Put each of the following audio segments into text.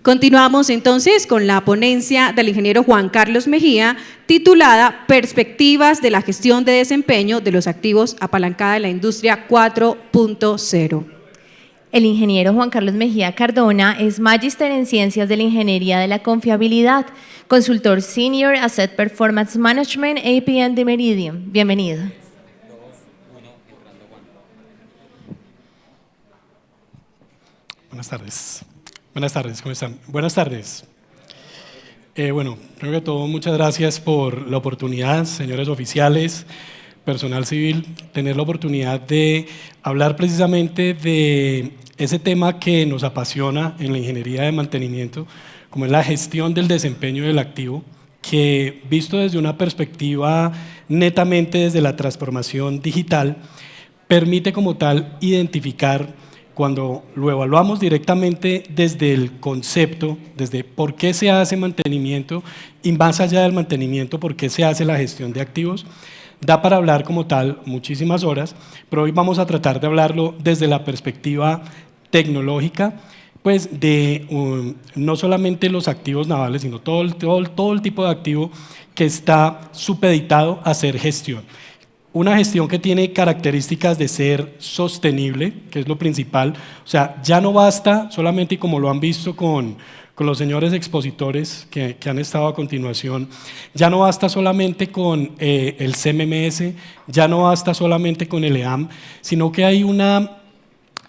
Continuamos entonces con la ponencia del ingeniero Juan Carlos Mejía, titulada Perspectivas de la gestión de desempeño de los activos apalancada en la industria 4.0. El ingeniero Juan Carlos Mejía Cardona es magíster en Ciencias de la Ingeniería de la Confiabilidad, consultor Senior Asset Performance Management APN de Meridian. Bienvenido. Buenas tardes. Buenas tardes, ¿cómo están? Buenas tardes. Bueno, primero que todo, muchas gracias por la oportunidad, señores oficiales, personal civil, tener la oportunidad de hablar precisamente de ese tema que nos apasiona en la ingeniería de mantenimiento, como es la gestión del desempeño del activo, que visto desde una perspectiva netamente desde la transformación digital, permite como tal identificar, cuando lo evaluamos directamente desde el concepto, desde por qué se hace mantenimiento y más allá del mantenimiento, por qué se hace la gestión de activos, da para hablar como tal muchísimas horas, pero hoy vamos a tratar de hablarlo desde la perspectiva tecnológica, pues de no solamente los activos navales, sino todo el tipo de activo que está supeditado a hacer gestión. Una gestión que tiene características de ser sostenible, que es lo principal. O sea, ya no basta solamente, y como lo han visto con los señores expositores que han estado a continuación, ya no basta solamente con el CMMS, ya no basta solamente con el EAM, sino que hay una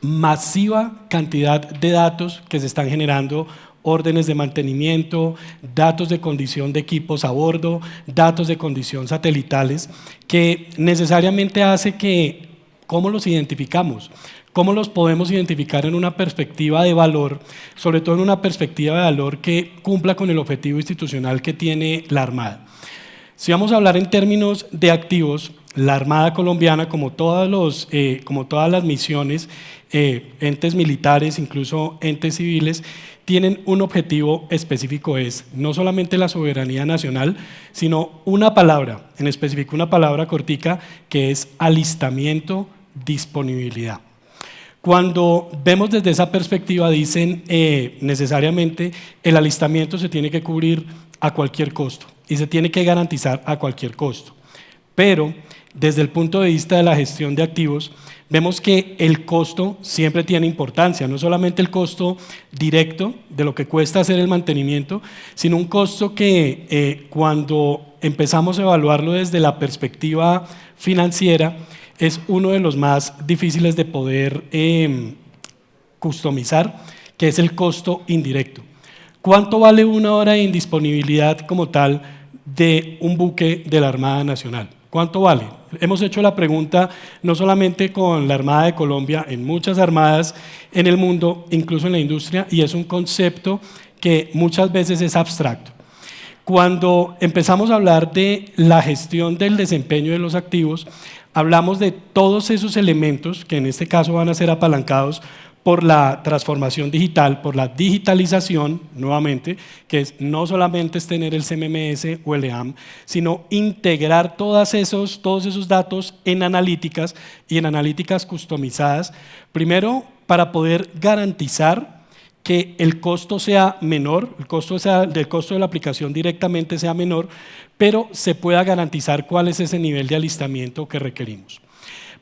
masiva cantidad de datos que se están generando, órdenes de mantenimiento, datos de condición de equipos a bordo, datos de condición satelitales, que necesariamente hace que, ¿cómo los identificamos? ¿Cómo los podemos identificar en una perspectiva de valor, sobre todo en una perspectiva de valor que cumpla con el objetivo institucional que tiene la Armada? Si vamos a hablar en términos de activos, la Armada colombiana, como todas las misiones, entes militares, incluso entes civiles, tienen un objetivo específico, es no solamente la soberanía nacional, sino una palabra, en específico una palabra cortica, que es alistamiento, disponibilidad. Cuando vemos desde esa perspectiva, dicen necesariamente el alistamiento se tiene que cubrir a cualquier costo y se tiene que garantizar a cualquier costo. Pero desde el punto de vista de la gestión de activos, vemos que el costo siempre tiene importancia, no solamente el costo directo de lo que cuesta hacer el mantenimiento, sino un costo que cuando empezamos a evaluarlo desde la perspectiva financiera, es uno de los más difíciles de poder customizar, que es el costo indirecto. ¿Cuánto vale una hora de indisponibilidad como tal de un buque de la Armada Nacional? ¿Cuánto vale? Hemos hecho la pregunta no solamente con la Armada de Colombia, en muchas armadas en el mundo, incluso en la industria, y es un concepto que muchas veces es abstracto. Cuando empezamos a hablar de la gestión del desempeño de los activos, hablamos de todos esos elementos que en este caso van a ser apalancados por la transformación digital, por la digitalización, nuevamente, que es no solamente es tener el CMMS o el EAM, sino integrar todos esos datos en analíticas y en analíticas customizadas, primero para poder garantizar que el costo sea menor, el costo de la aplicación directamente sea menor, pero se pueda garantizar cuál es ese nivel de alistamiento que requerimos.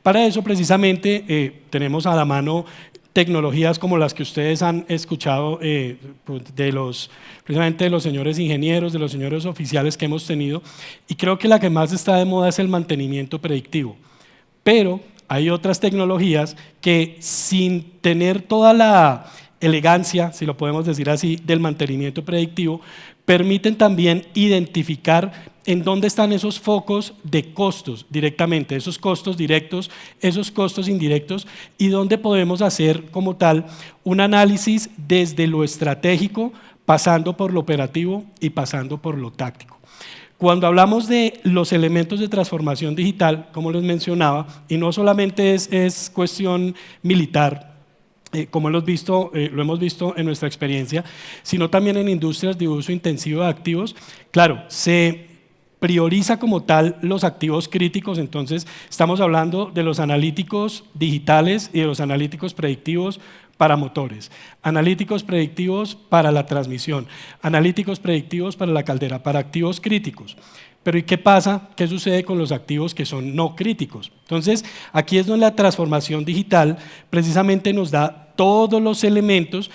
Para eso, precisamente, tenemos a la mano tecnologías como las que ustedes han escuchado precisamente de los señores ingenieros, de los señores oficiales que hemos tenido, y creo que la que más está de moda es el mantenimiento predictivo. Pero hay otras tecnologías que, sin tener toda la elegancia, si lo podemos decir así, del mantenimiento predictivo, permiten también identificar en dónde están esos focos de costos directamente, esos costos directos, esos costos indirectos, y dónde podemos hacer como tal un análisis desde lo estratégico, pasando por lo operativo y pasando por lo táctico. Cuando hablamos de los elementos de transformación digital, como les mencionaba, y no solamente es cuestión militar, como lo hemos visto en nuestra experiencia, sino también en industrias de uso intensivo de activos, claro, se prioriza como tal los activos críticos. Entonces estamos hablando de los analíticos digitales y de los analíticos predictivos para motores, analíticos predictivos para la transmisión, analíticos predictivos para la caldera, para activos críticos. Pero ¿y qué pasa? ¿Qué sucede con los activos que son no críticos? Entonces, aquí es donde la transformación digital precisamente nos da todos los elementos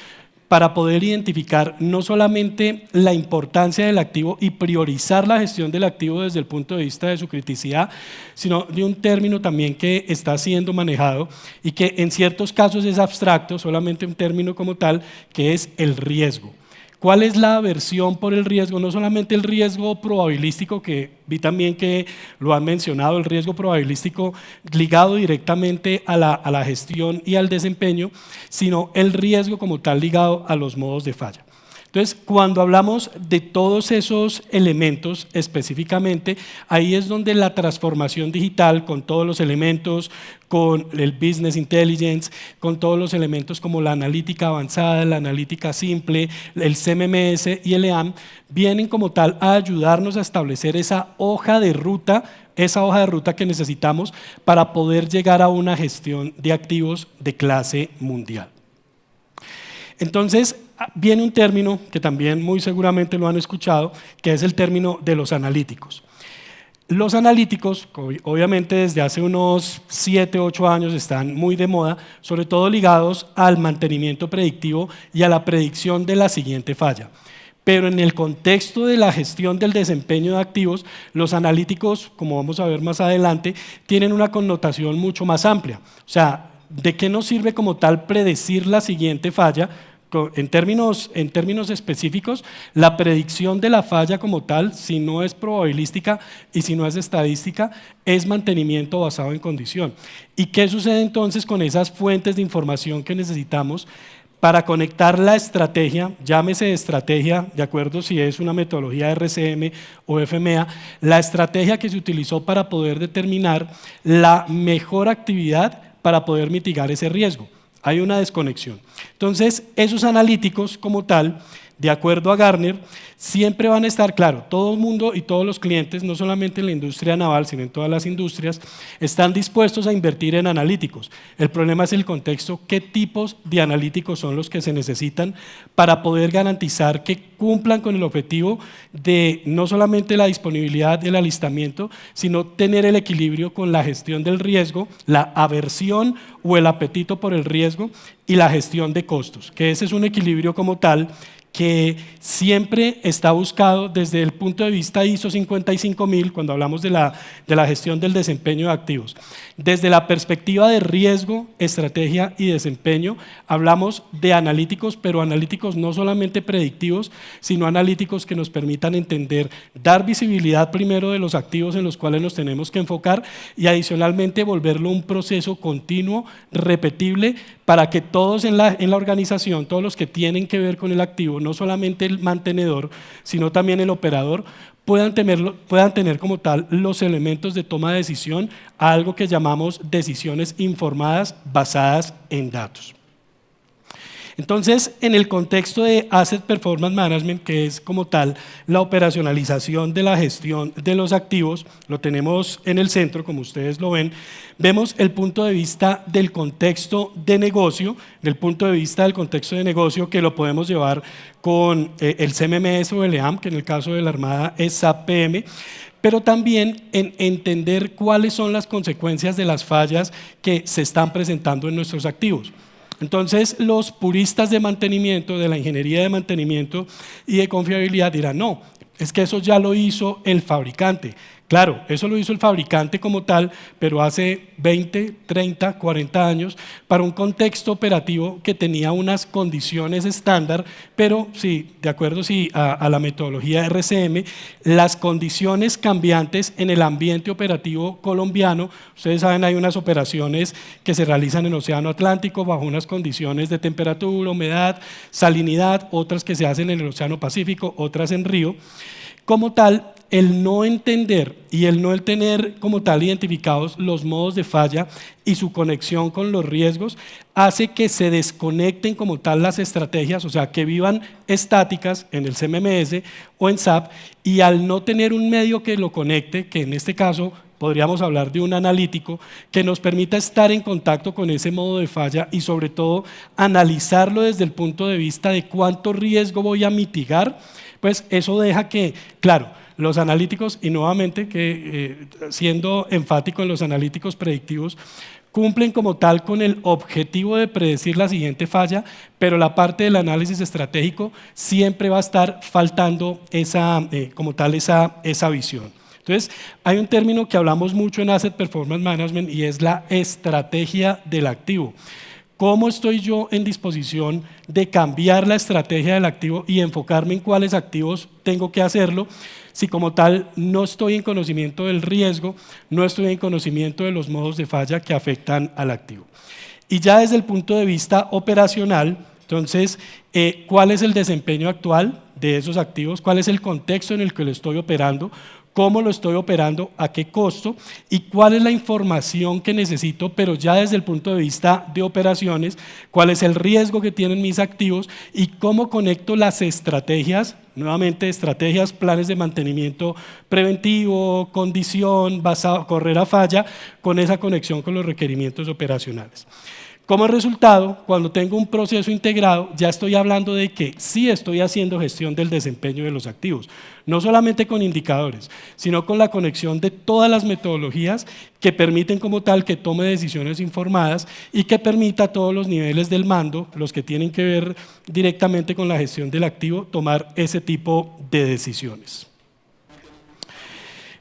para poder identificar no solamente la importancia del activo y priorizar la gestión del activo desde el punto de vista de su criticidad, sino de un término también que está siendo manejado y que en ciertos casos es abstracto, solamente un término como tal, que es el riesgo. ¿Cuál es la aversión por el riesgo? No solamente el riesgo probabilístico, que vi también que lo han mencionado, el riesgo probabilístico ligado directamente a la gestión y al desempeño, sino el riesgo como tal ligado a los modos de falla. Entonces, cuando hablamos de todos esos elementos específicamente, ahí es donde la transformación digital, con todos los elementos, con el business intelligence, con todos los elementos como la analítica avanzada, la analítica simple, el CMMS y el EAM, vienen como tal a ayudarnos a establecer esa hoja de ruta que necesitamos para poder llegar a una gestión de activos de clase mundial. Entonces, viene un término que también muy seguramente lo han escuchado, que es el término de los analíticos. Los analíticos, obviamente desde hace unos 7, 8 años están muy de moda, sobre todo ligados al mantenimiento predictivo y a la predicción de la siguiente falla. Pero en el contexto de la gestión del desempeño de activos, los analíticos, como vamos a ver más adelante, tienen una connotación mucho más amplia. O sea, ¿de qué nos sirve como tal predecir la siguiente falla? En términos específicos, la predicción de la falla como tal, si no es probabilística y si no es estadística, es mantenimiento basado en condición. ¿Y qué sucede entonces con esas fuentes de información que necesitamos para conectar la estrategia, llámese estrategia, de acuerdo si es una metodología RCM o FMEA, la estrategia que se utilizó para poder determinar la mejor actividad para poder mitigar ese riesgo? Hay una desconexión. Entonces, esos analíticos como tal, de acuerdo a Gartner, siempre van a estar, claro, todo el mundo y todos los clientes, no solamente en la industria naval, sino en todas las industrias, están dispuestos a invertir en analíticos. El problema es el contexto, qué tipos de analíticos son los que se necesitan para poder garantizar que cumplan con el objetivo de no solamente la disponibilidad del alistamiento, sino tener el equilibrio con la gestión del riesgo, la aversión o el apetito por el riesgo y la gestión de costos, que ese es un equilibrio como tal que siempre está buscado desde el punto de vista ISO 55000 cuando hablamos de la gestión del desempeño de activos. Desde la perspectiva de riesgo, estrategia y desempeño, hablamos de analíticos, pero analíticos no solamente predictivos, sino analíticos que nos permitan entender, dar visibilidad primero de los activos en los cuales nos tenemos que enfocar y adicionalmente volverlo un proceso continuo, repetible, para que todos en la organización, todos los que tienen que ver con el activo, no solamente el mantenedor, sino también el operador, puedan tener como tal los elementos de toma de decisión a algo que llamamos decisiones informadas basadas en datos. Entonces, en el contexto de Asset Performance Management, que es como tal la operacionalización de la gestión de los activos, lo tenemos en el centro, como ustedes lo ven, vemos el punto de vista del contexto de negocio, que lo podemos llevar con el CMMS o el EAM, que en el caso de la Armada es SAP PM, pero también en entender cuáles son las consecuencias de las fallas que se están presentando en nuestros activos. Entonces, los puristas de mantenimiento, de la ingeniería de mantenimiento y de confiabilidad dirán, no, es que eso ya lo hizo el fabricante. Claro, eso lo hizo el fabricante como tal, pero hace 20, 30, 40 años, para un contexto operativo que tenía unas condiciones estándar, pero sí, de acuerdo a la metodología RCM, las condiciones cambiantes en el ambiente operativo colombiano, ustedes saben, hay unas operaciones que se realizan en el Océano Atlántico bajo unas condiciones de temperatura, humedad, salinidad, otras que se hacen en el Océano Pacífico, otras en río. Como tal, el no entender y el no tener como tal identificados los modos de falla y su conexión con los riesgos hace que se desconecten como tal las estrategias, o sea, que vivan estáticas en el CMMS o en SAP, y al no tener un medio que lo conecte, que en este caso podríamos hablar de un analítico, que nos permita estar en contacto con ese modo de falla y sobre todo analizarlo desde el punto de vista de cuánto riesgo voy a mitigar, pues eso deja que, claro, los analíticos, y nuevamente siendo enfático en los analíticos predictivos, cumplen como tal con el objetivo de predecir la siguiente falla, pero la parte del análisis estratégico siempre va a estar faltando como tal esa visión. Entonces, hay un término que hablamos mucho en Asset Performance Management y es la estrategia del activo. ¿Cómo estoy yo en disposición de cambiar la estrategia del activo y enfocarme en cuáles activos tengo que hacerlo? Si como tal no estoy en conocimiento del riesgo, no estoy en conocimiento de los modos de falla que afectan al activo. Y ya desde el punto de vista operacional, entonces, ¿cuál es el desempeño actual de esos activos? ¿Cuál es el contexto en el que lo estoy operando? ¿Cómo lo estoy operando? ¿A qué costo? ¿Y cuál es la información que necesito? Pero ya desde el punto de vista de operaciones, ¿cuál es el riesgo que tienen mis activos? ¿Y cómo conecto las estrategias? Nuevamente, estrategias, planes de mantenimiento preventivo, condición, correr a falla, con esa conexión con los requerimientos operacionales. Como resultado, cuando tengo un proceso integrado, ya estoy hablando de que sí estoy haciendo gestión del desempeño de los activos, no solamente con indicadores, sino con la conexión de todas las metodologías que permiten como tal que tome decisiones informadas y que permita a todos los niveles del mando, los que tienen que ver directamente con la gestión del activo, tomar ese tipo de decisiones.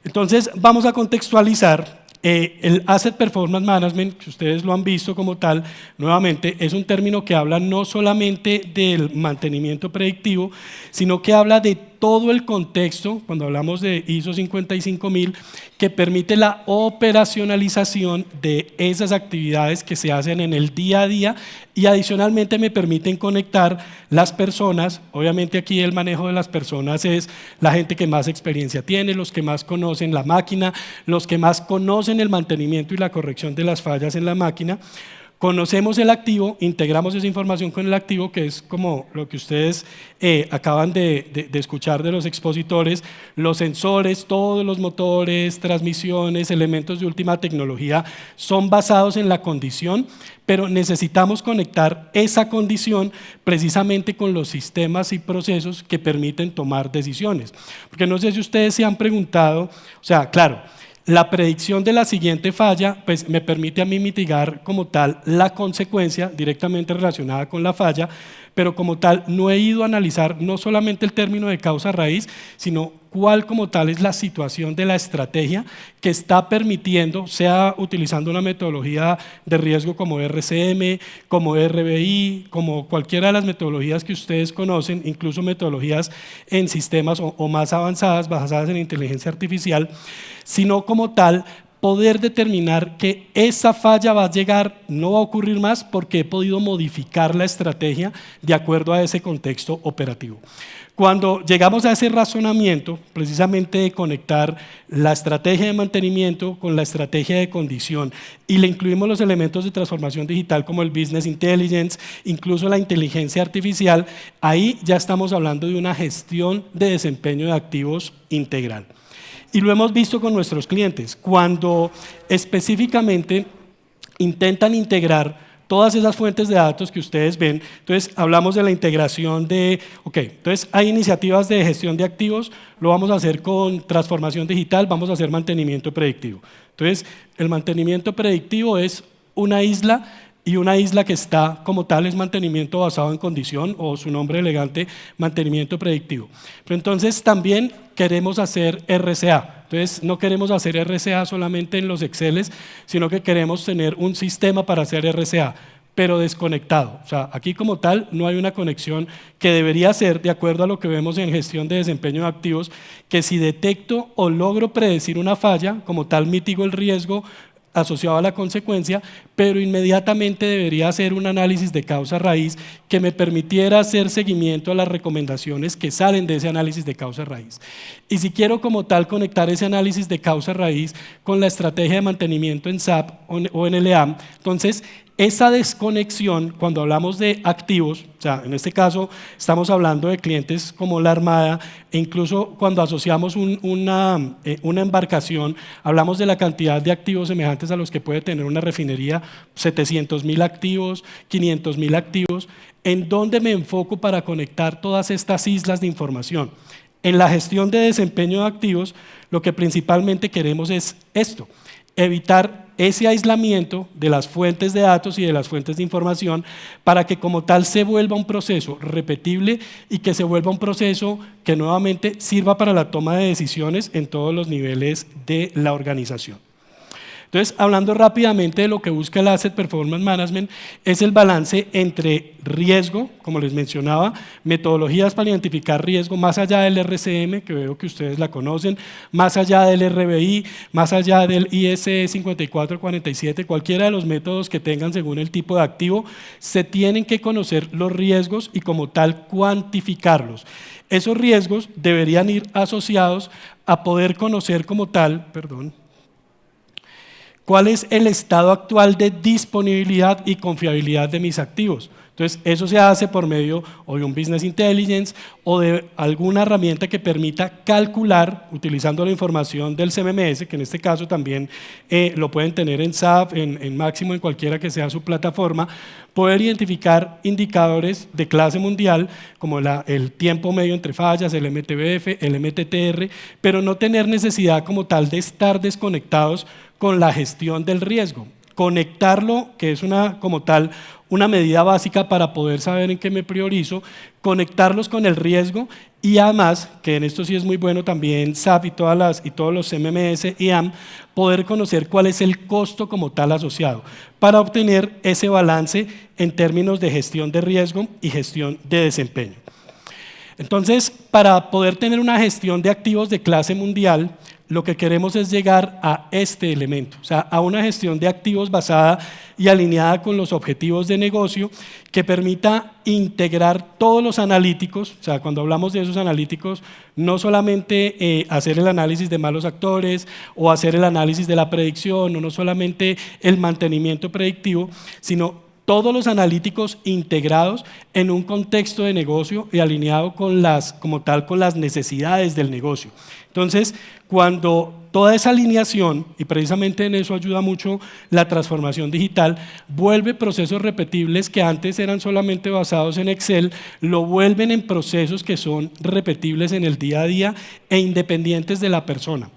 Entonces, vamos a contextualizar. El Asset Performance Management, que ustedes lo han visto como tal, nuevamente es un término que habla no solamente del mantenimiento predictivo, sino que habla de todo el contexto, cuando hablamos de ISO 55000, que permite la operacionalización de esas actividades que se hacen en el día a día y adicionalmente me permiten conectar las personas. Obviamente aquí el manejo de las personas es la gente que más experiencia tiene, los que más conocen la máquina, los que más conocen el mantenimiento y la corrección de las fallas en la máquina. Conocemos el activo, integramos esa información con el activo, que es como lo que ustedes acaban de escuchar de los expositores, los sensores, todos los motores, transmisiones, elementos de última tecnología son basados en la condición, pero necesitamos conectar esa condición precisamente con los sistemas y procesos que permiten tomar decisiones. Porque no sé si ustedes se han preguntado, o sea, claro, la predicción de la siguiente falla pues me permite a mí mitigar como tal la consecuencia directamente relacionada con la falla, pero como tal no he ido a analizar no solamente el término de causa raíz, sino cuál como tal es la situación de la estrategia que está permitiendo, sea utilizando una metodología de riesgo como RCM, como RBI, como cualquiera de las metodologías que ustedes conocen, incluso metodologías en sistemas o más avanzadas basadas en inteligencia artificial, sino como tal poder determinar que esa falla va a llegar, no va a ocurrir más porque he podido modificar la estrategia de acuerdo a ese contexto operativo. Cuando llegamos a ese razonamiento, precisamente de conectar la estrategia de mantenimiento con la estrategia de condición y le incluimos los elementos de transformación digital como el Business Intelligence, incluso la inteligencia artificial, ahí ya estamos hablando de una gestión de desempeño de activos integral. Y lo hemos visto con nuestros clientes, cuando específicamente intentan integrar todas esas fuentes de datos que ustedes ven. Entonces hablamos de la integración de, entonces hay iniciativas de gestión de activos, lo vamos a hacer con transformación digital, vamos a hacer mantenimiento predictivo. Entonces el mantenimiento predictivo es una isla, y una isla que está como tal es mantenimiento basado en condición, o su nombre elegante, mantenimiento predictivo. Pero entonces también queremos hacer RCA. Entonces no queremos hacer RCA solamente en los Exceles, sino que queremos tener un sistema para hacer RCA, pero desconectado. O sea, aquí como tal no hay una conexión que debería ser, de acuerdo a lo que vemos en gestión de desempeño de activos, que si detecto o logro predecir una falla, como tal mitigo el riesgo asociado a la consecuencia, pero inmediatamente debería hacer un análisis de causa raíz que me permitiera hacer seguimiento a las recomendaciones que salen de ese análisis de causa raíz. Y si quiero como tal conectar ese análisis de causa raíz con la estrategia de mantenimiento en SAP o en LEAM, entonces esa desconexión, cuando hablamos de activos, o sea, en este caso estamos hablando de clientes como la Armada, e incluso cuando asociamos una embarcación, hablamos de la cantidad de activos semejantes a los que puede tener una refinería, 700.000 activos, 500.000 activos, ¿en dónde me enfoco para conectar todas estas islas de información? En la gestión de desempeño de activos, lo que principalmente queremos es esto, evitar ese aislamiento de las fuentes de datos y de las fuentes de información para que como tal se vuelva un proceso repetible y que se vuelva un proceso que nuevamente sirva para la toma de decisiones en todos los niveles de la organización. Entonces, hablando rápidamente de lo que busca el Asset Performance Management, es el balance entre riesgo, como les mencionaba, metodologías para identificar riesgo más allá del RCM, que veo que ustedes la conocen, más allá del RBI, más allá del ISE 5447, cualquiera de los métodos que tengan según el tipo de activo, se tienen que conocer los riesgos y como tal cuantificarlos. Esos riesgos deberían ir asociados a poder conocer como tal, ¿cuál es el estado actual de disponibilidad y confiabilidad de mis activos? Entonces, eso se hace por medio o de un Business Intelligence o de alguna herramienta que permita calcular, utilizando la información del CMMS, que en este caso también lo pueden tener en SAP, en Máximo, en cualquiera que sea su plataforma, poder identificar indicadores de clase mundial, como el tiempo medio entre fallas, el MTBF, el MTTR, pero no tener necesidad como tal de estar desconectados con la gestión del riesgo. Conectarlo, que es como tal una medida básica para poder saber en qué me priorizo, conectarlos con el riesgo y además, que en esto sí es muy bueno también SAP y todos los MMS y AM, poder conocer cuál es el costo como tal asociado para obtener ese balance en términos de gestión de riesgo y gestión de desempeño. Entonces, para poder tener una gestión de activos de clase mundial, lo que queremos es llegar a este elemento, o sea, a una gestión de activos basada y alineada con los objetivos de negocio que permita integrar todos los analíticos, o sea, cuando hablamos de esos analíticos, no solamente hacer el análisis de malos actores o hacer el análisis de la predicción o no solamente el mantenimiento predictivo, sino todos los analíticos integrados en un contexto de negocio y alineado con las necesidades del negocio. Entonces, cuando toda esa alineación, y precisamente en eso ayuda mucho la transformación digital, vuelve procesos repetibles que antes eran solamente basados en Excel, lo vuelven en procesos que son repetibles en el día a día e independientes de la persona.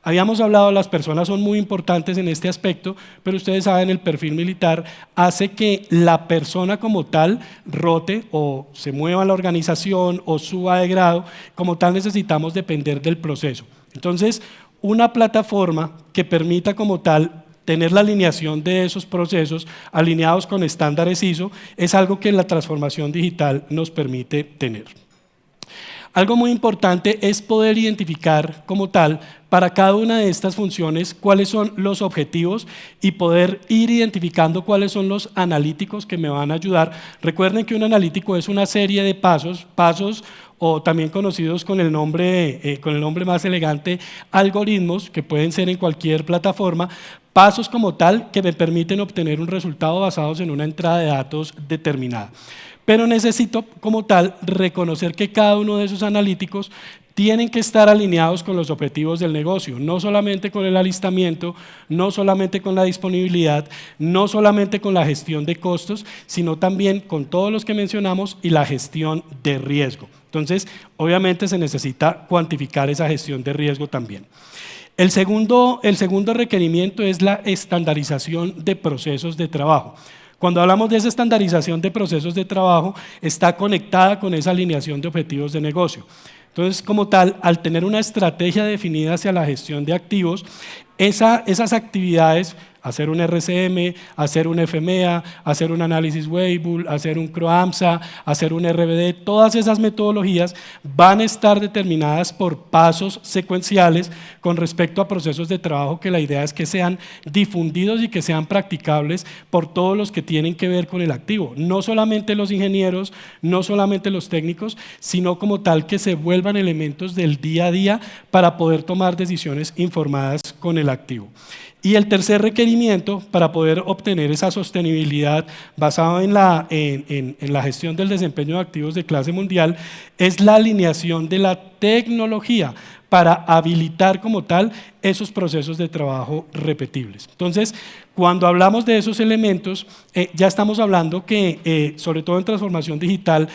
Habíamos hablado, las personas son muy importantes en este aspecto, pero ustedes saben, el perfil militar hace que la persona como tal rote o se mueva a la organización o suba de grado, como tal necesitamos depender del proceso. Entonces, una plataforma que permita como tal tener la alineación de esos procesos alineados con estándares ISO es algo que la transformación digital nos permite tener. Algo muy importante es poder identificar como tal para cada una de estas funciones cuáles son los objetivos y poder ir identificando cuáles son los analíticos que me van a ayudar. Recuerden que un analítico es una serie de pasos o también conocidos con el nombre más elegante, algoritmos, que pueden ser en cualquier plataforma, pasos como tal que me permiten obtener un resultado basados en una entrada de datos determinada. Pero necesito como tal reconocer que cada uno de esos analíticos tienen que estar alineados con los objetivos del negocio, no solamente con el alistamiento, no solamente con la disponibilidad, no solamente con la gestión de costos, sino también con todos los que mencionamos y la gestión de riesgo. Entonces, obviamente se necesita cuantificar esa gestión de riesgo también. El segundo requerimiento es la estandarización de procesos de trabajo. Cuando hablamos de esa estandarización de procesos de trabajo, está conectada con esa alineación de objetivos de negocio. Entonces, como tal, al tener una estrategia definida hacia la gestión de activos, esas actividades, hacer un RCM, hacer un FMEA, hacer un análisis Weibull, hacer un CROAMSA, hacer un RBD, todas esas metodologías van a estar determinadas por pasos secuenciales con respecto a procesos de trabajo que la idea es que sean difundidos y que sean practicables por todos los que tienen que ver con el activo, no solamente los ingenieros, no solamente los técnicos, sino como tal que se vuelvan elementos del día a día para poder tomar decisiones informadas con el activo. Y el tercer requerimiento para poder obtener esa sostenibilidad basada en la gestión del desempeño de activos de clase mundial es la alineación de la tecnología para habilitar como tal esos procesos de trabajo repetibles. Entonces, cuando hablamos de esos elementos, ya estamos hablando que, sobre todo en transformación digital,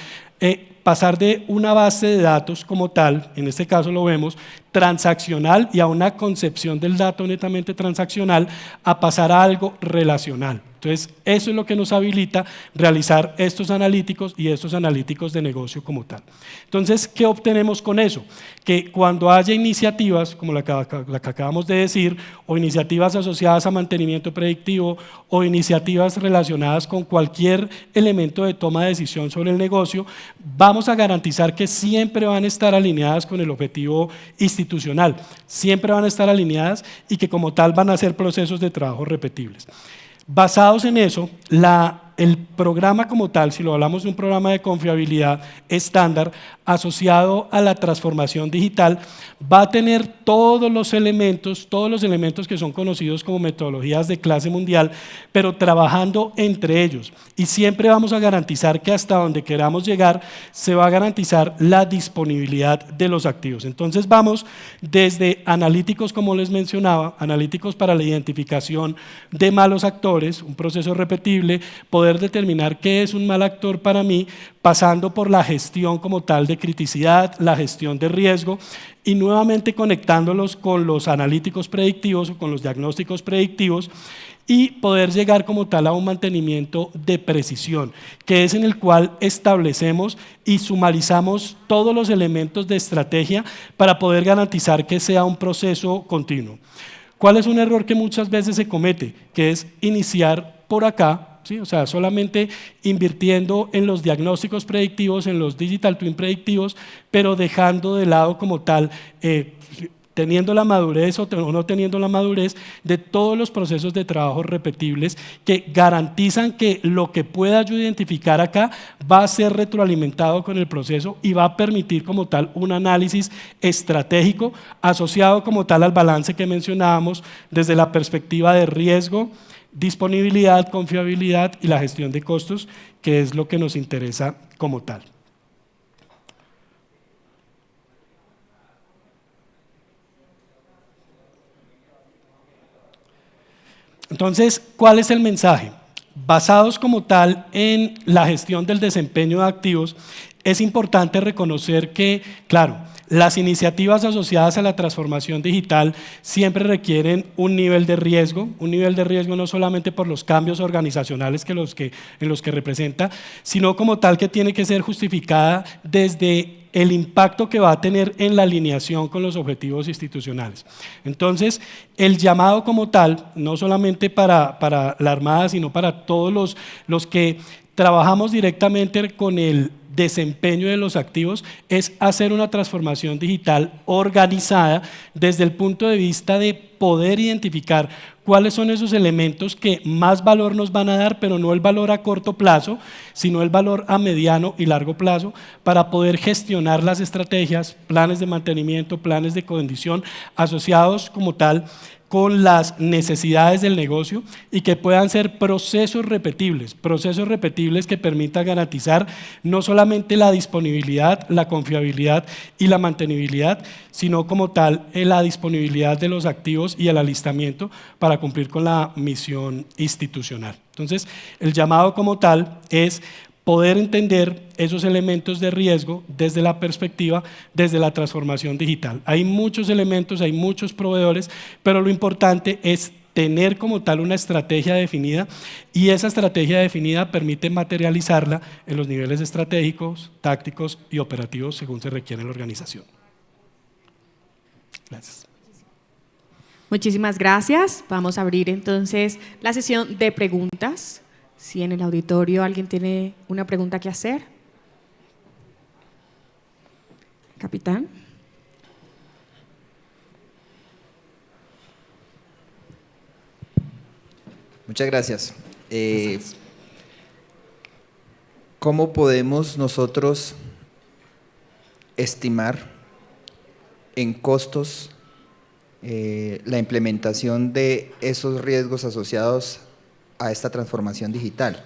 pasar de una base de datos como tal, en este caso lo vemos, transaccional y a una concepción del dato netamente transaccional, a pasar a algo relacional. Entonces, eso es lo que nos habilita realizar estos analíticos y estos analíticos de negocio como tal. Entonces, ¿qué obtenemos con eso? Que cuando haya iniciativas, como la que acabamos de decir, o iniciativas asociadas a mantenimiento predictivo, o iniciativas relacionadas con cualquier elemento de toma de decisión sobre el negocio, vamos a garantizar que siempre van a estar alineadas con el objetivo institucional, siempre van a estar alineadas y que como tal van a ser procesos de trabajo repetibles. Basados en eso, el programa como tal, si lo hablamos de un programa de confiabilidad estándar asociado a la transformación digital, va a tener todos los elementos que son conocidos como metodologías de clase mundial, pero trabajando entre ellos. Y siempre vamos a garantizar que hasta donde queramos llegar, se va a garantizar la disponibilidad de los activos. Entonces vamos desde analíticos, como les mencionaba, analíticos para la identificación de malos actores, un proceso repetible, poder determinar qué es un mal actor para mí, pasando por la gestión como tal de criticidad, la gestión de riesgo y nuevamente conectándolos con los analíticos predictivos o con los diagnósticos predictivos y poder llegar como tal a un mantenimiento de precisión, que es en el cual establecemos y sumarizamos todos los elementos de estrategia para poder garantizar que sea un proceso continuo. ¿Cuál es un error que muchas veces se comete? Que es iniciar por acá, ¿sí? O sea, solamente invirtiendo en los diagnósticos predictivos, en los digital twin predictivos, pero dejando de lado como tal, teniendo la madurez o no teniendo la madurez de todos los procesos de trabajo repetibles que garantizan que lo que pueda yo identificar acá va a ser retroalimentado con el proceso y va a permitir como tal un análisis estratégico asociado como tal al balance que mencionábamos desde la perspectiva de riesgo, disponibilidad, confiabilidad y la gestión de costos, que es lo que nos interesa como tal. Entonces, ¿cuál es el mensaje? Basados como tal en la gestión del desempeño de activos, es importante reconocer que, claro, las iniciativas asociadas a la transformación digital siempre requieren un nivel de riesgo no solamente por los cambios organizacionales en los que representa, sino como tal que tiene que ser justificada desde el impacto que va a tener en la alineación con los objetivos institucionales. Entonces, el llamado como tal, no solamente para la Armada, sino para todos los que trabajamos directamente con el desempeño de los activos, es hacer una transformación digital organizada desde el punto de vista de poder identificar cuáles son esos elementos que más valor nos van a dar, pero no el valor a corto plazo, sino el valor a mediano y largo plazo, para poder gestionar las estrategias, planes de mantenimiento, planes de condición asociados como tal con las necesidades del negocio y que puedan ser procesos repetibles que permitan garantizar no solamente la disponibilidad, la confiabilidad y la mantenibilidad, sino como tal la disponibilidad de los activos y el alistamiento para cumplir con la misión institucional. Entonces, el llamado como tal es poder entender esos elementos de riesgo desde la perspectiva, desde la transformación digital. Hay muchos elementos, hay muchos proveedores, pero lo importante es tener como tal una estrategia definida y esa estrategia definida permite materializarla en los niveles estratégicos, tácticos y operativos según se requiere en la organización. Gracias. Muchísimas gracias. Vamos a abrir entonces la sesión de preguntas. Si en el auditorio alguien tiene una pregunta que hacer. Capitán. Muchas gracias. ¿Cómo podemos nosotros estimar en costos la implementación de esos riesgos asociados a esta transformación digital?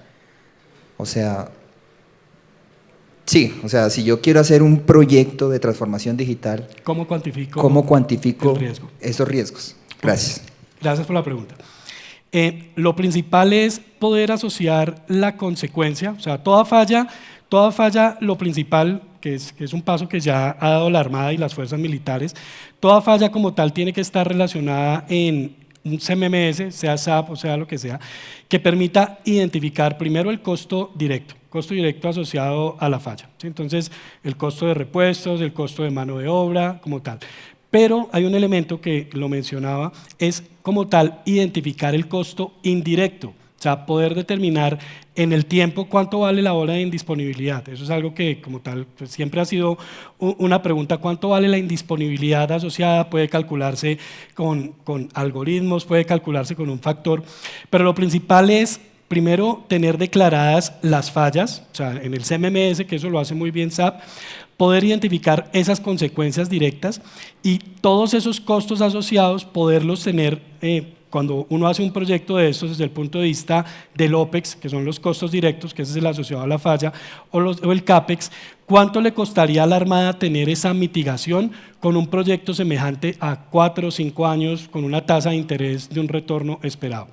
O sea, sí, o sea, si yo quiero hacer un proyecto de transformación digital, ¿cómo cuantifico el riesgo? Esos riesgos? Gracias. Gracias por la pregunta. Lo principal es poder asociar la consecuencia, o sea, toda falla, lo principal, que es un paso que ya ha dado la Armada y las fuerzas militares, toda falla como tal tiene que estar relacionada en un CMMS, sea SAP o sea lo que sea, que permita identificar primero el costo directo asociado a la falla, ¿sí? Entonces, el costo de repuestos, el costo de mano de obra, como tal. Pero hay un elemento que lo mencionaba, es como tal identificar el costo indirecto, o sea, poder determinar en el tiempo cuánto vale la hora de indisponibilidad. Eso es algo que como tal pues, siempre ha sido una pregunta, ¿cuánto vale la indisponibilidad asociada? Puede calcularse con algoritmos, puede calcularse con un factor, pero lo principal es primero tener declaradas las fallas, o sea, en el CMMS, que eso lo hace muy bien SAP, poder identificar esas consecuencias directas y todos esos costos asociados poderlos tener cuando uno hace un proyecto de estos desde el punto de vista del OPEX, que son los costos directos, que ese es el asociado a la falla, o el CAPEX, ¿cuánto le costaría a la Armada tener esa mitigación con un proyecto semejante a 4 o 5 años con una tasa de interés de un retorno esperado?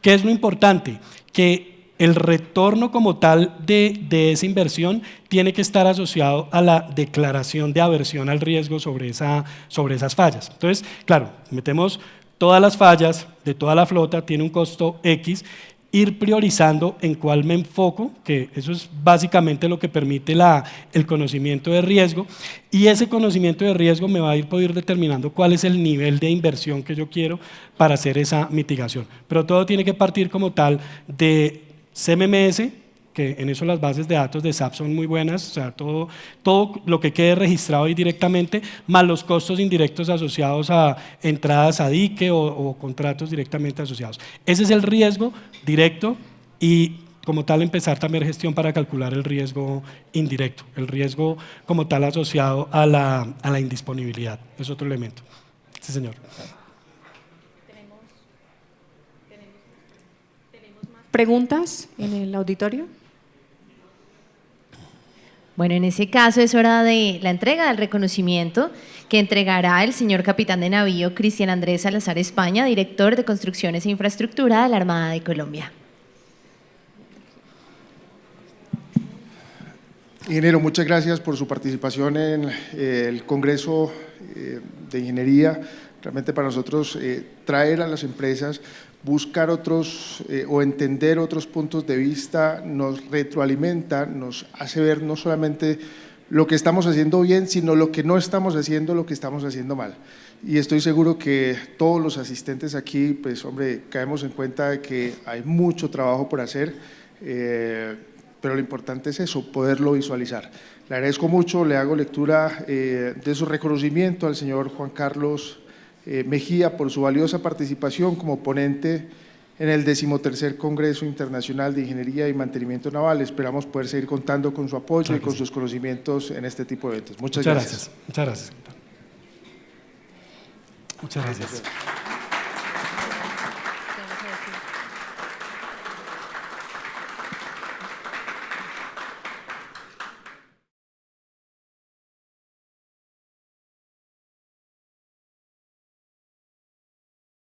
¿Qué es lo importante? Que el retorno como tal de esa inversión tiene que estar asociado a la declaración de aversión al riesgo sobre esas fallas. Entonces, claro, metemos todas las fallas de toda la flota, tiene un costo X, ir priorizando en cuál me enfoco, que eso es básicamente lo que permite el conocimiento de riesgo, y ese conocimiento de riesgo me va a poder ir determinando cuál es el nivel de inversión que yo quiero para hacer esa mitigación. Pero todo tiene que partir como tal de CMMS, que en eso las bases de datos de SAP son muy buenas, o sea, todo lo que quede registrado ahí directamente, más los costos indirectos asociados a entradas a dique o contratos directamente asociados. Ese es el riesgo directo y como tal empezar también gestión para calcular el riesgo indirecto, el riesgo como tal asociado a la indisponibilidad, es otro elemento. Sí, señor. ¿Preguntas en el auditorio? Bueno, en ese caso es hora de la entrega del reconocimiento que entregará el señor capitán de navío Cristian Andrés Salazar España, director de Construcciones e Infraestructura de la Armada de Colombia. Ingeniero, muchas gracias por su participación en el Congreso de Ingeniería. Realmente para nosotros traer a las empresas, buscar otros o entender otros puntos de vista nos retroalimenta, nos hace ver no solamente lo que estamos haciendo bien, sino lo que no estamos haciendo, lo que estamos haciendo mal. Y estoy seguro que todos los asistentes aquí, pues hombre, caemos en cuenta de que hay mucho trabajo por hacer, pero lo importante es eso, poderlo visualizar. Le agradezco mucho, le hago lectura de su reconocimiento al señor Juan Carlos Mejía por su valiosa participación como ponente en el 13º Congreso Internacional de Ingeniería y Mantenimiento Naval. Esperamos poder seguir contando con su apoyo y con sus conocimientos en este tipo de eventos. Muchas gracias. Muchas gracias. Muchas gracias.